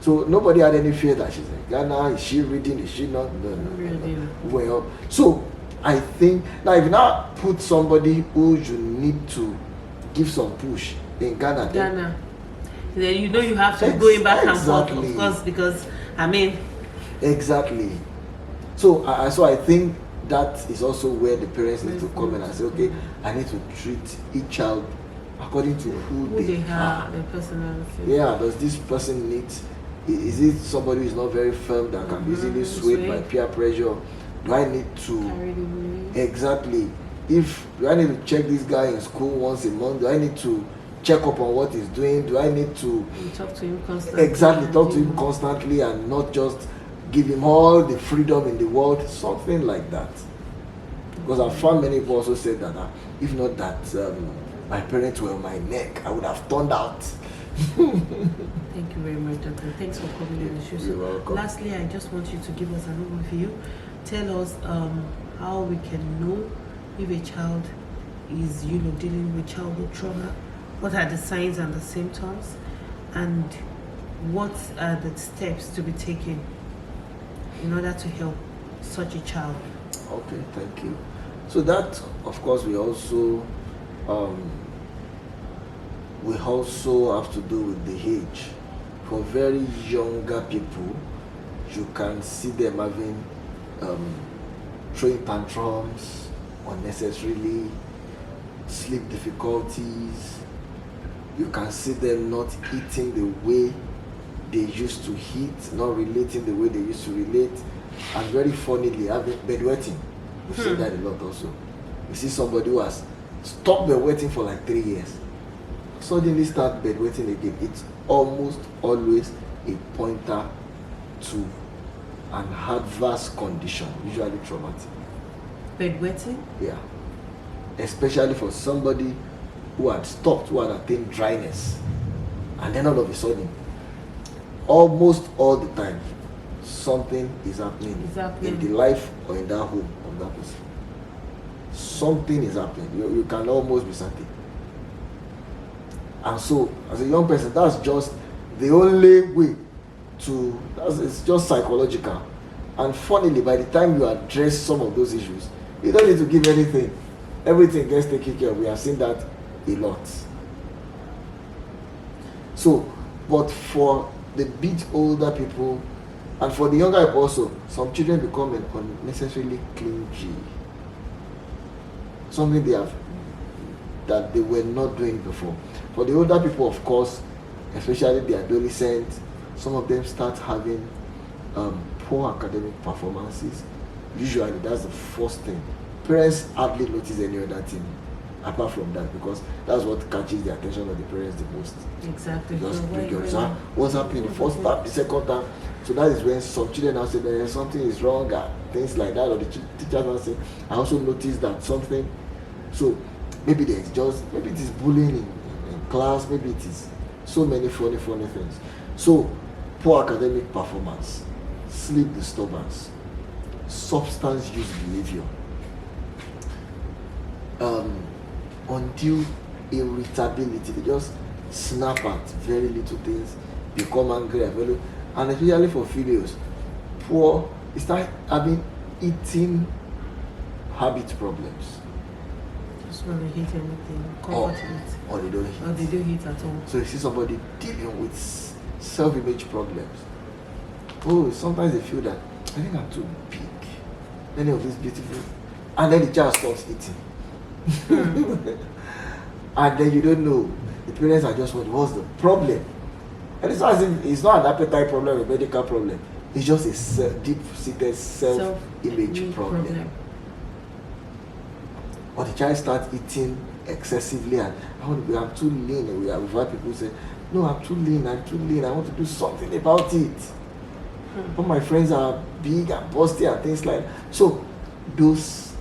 So nobody had any fear that she's in Ghana. Is she reading? Is she not? No. Well, so I think now if you now put somebody who you need to give some push in Ghana, then you have to going back and forth, of course, because exactly. So I think that is also where the parents need to come in and say, okay, I need to treat each child according to who they are, their personality. Yeah, does this person need? Is it somebody who is not very firm that can be easily swayed by peer pressure? Do I need to exactly? Do I need to check this guy in school once a month? Do I need to check up on what he's doing? Do I need to talk to him constantly? Exactly, talk to him constantly and not just give him all the freedom in the world, something like that. Because I found many people also said that if not that my parents were on my neck, I would have turned out. Thank you very much, Doctor. Thanks for coming on the show. You're welcome. Lastly, I just want you to give us an overview. Tell us how we can know if a child is dealing with childhood trauma. What are the signs and the symptoms, and what are the steps to be taken in order to help such a child? Okay, thank you. So that, of course, we also have to do with the age. For very younger people, you can see them having throwing tantrums unnecessarily, sleep difficulties. You can see them not eating the way they used to eat, not relating the way they used to relate, and very funnily having bedwetting. We've seen that a lot also. You see somebody who has stopped bedwetting for like 3 years, suddenly start bedwetting again. It's almost always a pointer to an adverse condition, usually traumatic. Bedwetting? Yeah. Especially for somebody who had stopped, who had attained dryness, and then all of a sudden, almost all the time, something is happening in the life or in that home of that person. Something is happening. You can almost be certain. And so, as a young person, that's just the only way to. It's just psychological. And funnily, by the time you address some of those issues, you don't need to give anything. Everything gets taken care of. We have seen that a lot. So, but for the bit older people, and for the younger people also, some children become unnecessarily clingy. Something that they were not doing before. For the older people, of course, especially the adolescents, Some of them start having poor academic performances. Usually, that's the first thing. Parents hardly notice any other thing apart from that, because that's what catches the attention of the parents the most. Exactly. Just So what's happening the first time, the second time. So that is when some children now say that something is wrong, things like that, or the teachers now say, I also noticed that something. So maybe it is bullying in class, maybe it is so many funny things. So poor academic performance, sleep disturbance, substance use behavior, undue irritability. They just snap at very little things, become angry, and especially for females, they start having eating habit problems. Just when they hit anything, Or they don't hit. Or they don't hit at all. So you see somebody dealing with self-image problems. Sometimes they feel that I think I'm too big. Any of this beautiful, and then the child stops eating. And then you don't know. The parents are just wondering what's the problem. And it's not as if it's not an appetite problem, a medical problem. It's just a deep-seated self-image problem. Or the child starts eating excessively and I'm too lean. We've had people say, no, I'm too lean, I want to do something about it. But my friends are big and busty and things like that. So those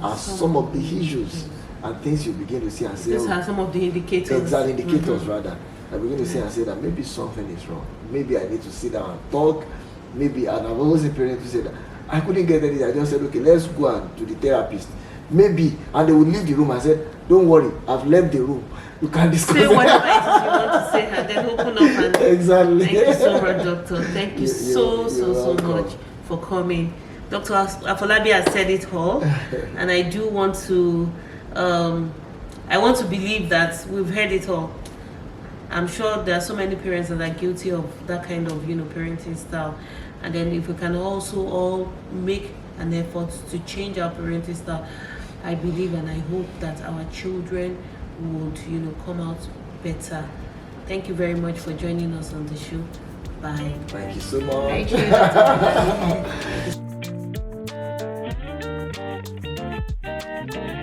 are some of the issues and things you begin to see and say. These are some of the indicators. Exact indicators rather. I begin to see and say that maybe something is wrong. Maybe I need to sit down and talk. And I've always been parents who say that I couldn't get anything. I just said, okay, let's go to the therapist. Maybe, and they will leave the room. I said, don't worry, I've left the room. You can discuss. Say whatever it is you want to say, and then open up and exactly. Thank you so much, Doctor. Thank you so welcome. much for coming. Dr. Afolabi has said it all, and I do want to, I want to believe that we've heard it all. I'm sure there are so many parents that are guilty of that kind of, parenting style. And then if we can also all make an effort to change our parenting style, I believe and I hope that our children would, come out better. Thank you very much for joining us on the show. Bye. Thank you so much. Thank you.